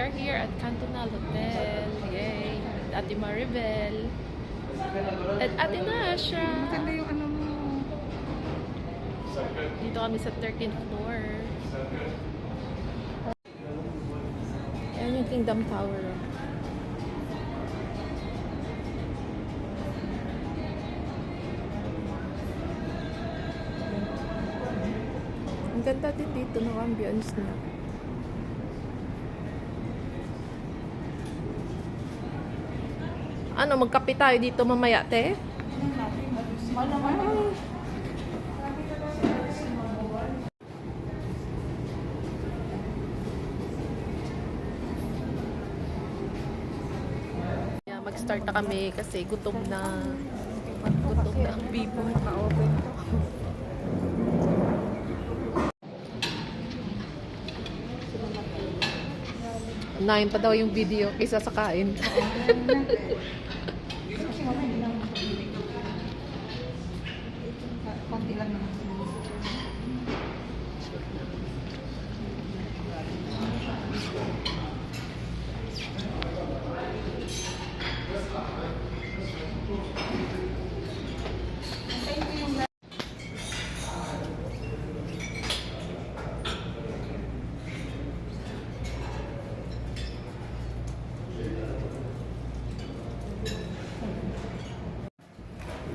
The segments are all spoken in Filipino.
are here at Cantonal Hotel. Yay! Ate Maribel. At Ate Nasha. Maganda yung ano mo. Dito kami sa 13th floor. Ayan yung Kingdom Tower. Ang ganda din dito ng ambience niya. Ano, magkape tayo dito mamaya, te? Yeah, mag-start na kami kasi gutom na. Gutom na ang bibo. Na-open to. Unahin pa daw yung video kaysa sa kain. Konti lang naman.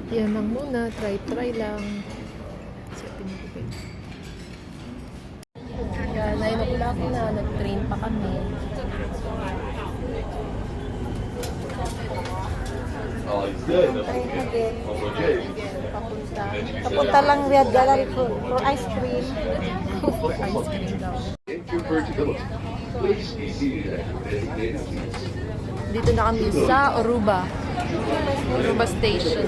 Yan lang muna. Try lang. Yan, 9 o'clock na. Nag-train pa kami. Oh, it's good. Again. Okay. Papunta. Papunta lang Riyadh Gallery for ice cream. For ice cream daw. Inconvertibility. Please be seated at your designated seats. Dito na kami sa Aruba. Aruba Station.